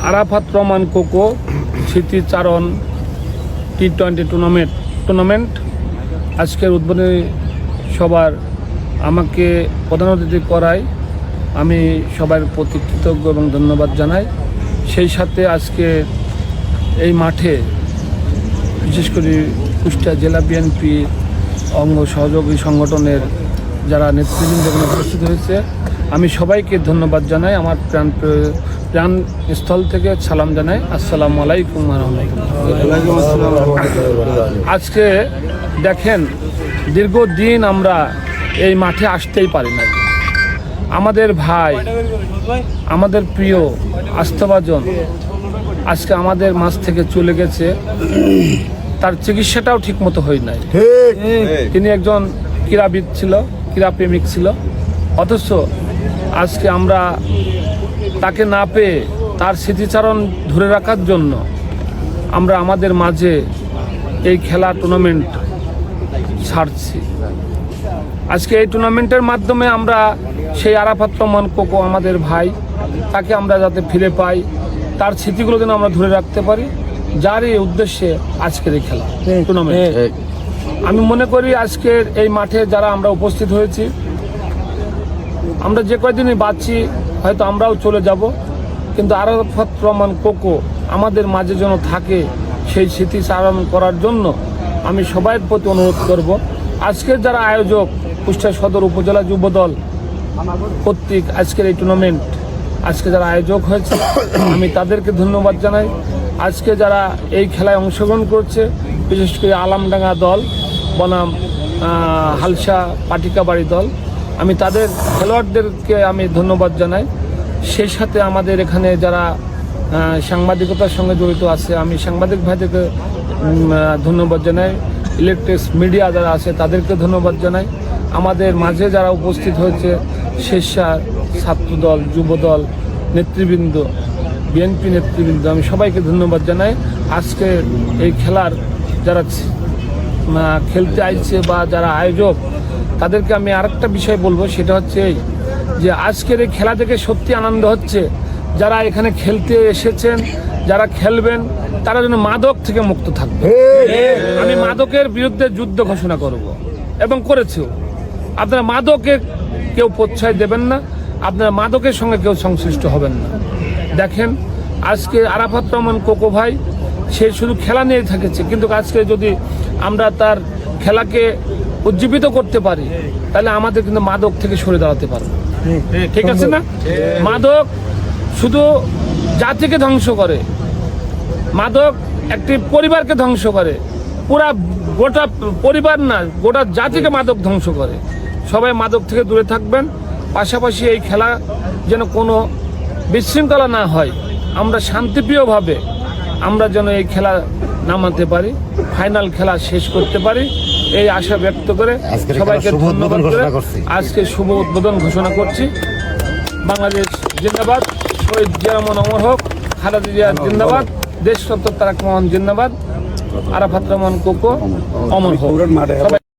Arafat Rahman cocoa স্মৃতিচারণ টি-20 tournament আজকের উদ্বোধনী সবার আমাকে প্রধান অতিথি করায় আমি সবার প্রতি কৃতজ্ঞ এবং ধন্যবাদ জানাই। সেই সাথে আজকে এই মাঠে বিশেষ করে কুষ্টিয়া জেলা বিএনপি অঙ্গ সহযোগী সংগঠনের যারা নেতৃবৃন্দ উপস্থিত হয়েছে আমি সবাইকে ধন্যবাদ জানাই। আমার প্রাণ স্থল থেকে সালাম জানাই। আসসালামু আলাইকুম ওয়া রাহমাতুল্লাহ। আজকে দেখেন দীর্ঘদিন আমরা এই মাঠে আসতেই পারি না। আমাদের ভাই, আমাদের প্রিয় আস্থাভাজন আজকে আমাদের মাঝ থেকে চলে গেছে। তার চিকিৎসাটাও ঠিক মতো হয় নাই। তিনি একজন ক্রীড়াবিদ ছিল, ক্রীড়াপ্রেমিক ছিল, অথচ আজকে আমরা তাকে না পেয়ে তার স্মৃতিচারণ ধরে রাখার জন্য আমরা আমাদের মাঝে এই খেলা টুর্নামেন্ট ছাড়ছি। আজকে এই টুর্নামেন্টের মাধ্যমে আমরা সেই আরাফাত রহমান কোকো আমাদের ভাই, তাকে আমরা যাতে ফিরে পাই, তার স্মৃতিগুলো যেন আমরা ধরে রাখতে পারি, যারই উদ্দেশ্যে আজকের এই খেলা টুর্নামেন্ট। আমি মনে করি আজকের এই মাঠে যারা আমরা উপস্থিত হয়েছি, আমরা যে কয়দিনই বাঁচছি হয়তো আমরাও চলে যাব, কিন্তু আরাফাত রহমান কোকো আমাদের মাঝে যেন থাকে, সেই স্মৃতিচারণ করার জন্য আমি সবার প্রতি অনুরোধ করব। আজকের যারা আয়োজক কুষ্টিয়া সদর উপজেলা যুবদল কর্তৃক আজকের এই টুর্নামেন্ট আজকে যারা আয়োজক হয়েছে আমি তাদেরকে ধন্যবাদ জানাই। আজকে যারা এই খেলায় অংশগ্রহণ করছে, বিশেষ করে আলামডাঙ্গা দল বনাম হালসা পাটিকাবাড়ি দল, আমি তাদের খেলোয়াড়দেরকে আমি ধন্যবাদ জানাই। সেই সাথে আমাদের এখানে যারা সাংবাদিকতার সঙ্গে জড়িত আছে আমি সাংবাদিক ভাইদেরকে ধন্যবাদ জানাই। ইলেকট্রিক্স মিডিয়া যারা আছে তাদেরকে ধন্যবাদ জানাই। আমাদের মাঝে যারা উপস্থিত হয়েছে স্বেচ্ছার ছাত্রদল, যুবদল নেতৃবৃন্দ, বিএনপি নেতৃবৃন্দ, আমি সবাইকে ধন্যবাদ জানাই। আজকে এই খেলার যারা খেলতে আইছে বা যারা আয়োজক তাদেরকে আমি আরেকটা বিষয় বলবো, সেটা হচ্ছে এই যে আজকের এই খেলা থেকে সত্যি আনন্দ হচ্ছে। যারা এখানে খেলতে এসেছেন, যারা খেলবেন, তারা যেন মাদক থেকে মুক্ত থাকবে। আমি মাদকের বিরুদ্ধে যুদ্ধ ঘোষণা করব এবং করেছেও। আপনারা মাদকে কেউ প্রশ্রয় দেবেন না, আপনারা মাদকের সঙ্গে কেউ সংশ্লিষ্ট হবেন না। দেখেন আজকে আরাফাত রহমান কোকো ভাই সে শুধু খেলা নিয়ে থেকেছে, কিন্তু আজকে যদি আমরা তার খেলাকে উজ্জীবিত করতে পারি তাহলে আমাদের কিন্তু মাদক থেকে সরে দাঁড়াতে পারবো। ঠিক আছে না? মাদক শুধু জাতিকে ধ্বংস করে, মাদক একটি পরিবারকে ধ্বংস করে, গোটা পরিবার না গোটা জাতিকে মাদক ধ্বংস করে। সবাই মাদক থেকে দূরে থাকবেন। পাশাপাশি এই খেলা যেন কোনো বিশৃঙ্খলা না হয়, আমরা শান্তিপ্রিয়ভাবে আমরা যেন এই খেলা নামাতে পারি, ফাইনাল খেলা শেষ করতে পারি, এই আশা ব্যক্ত করে সবাইকে ধন্যবাদ করে আজকে শুভ উদ্বোধন ঘোষণা করছি। বাংলাদেশ জিন্দাবাদ, শহীদ জিয়া রহমান অমর হোক, খালেদা জিয়া জিন্দাবাদ, দেশ রত্ন তারেক রহমান জিন্দাবাদ, আরাফাত রহমান কোকো অমর হোক।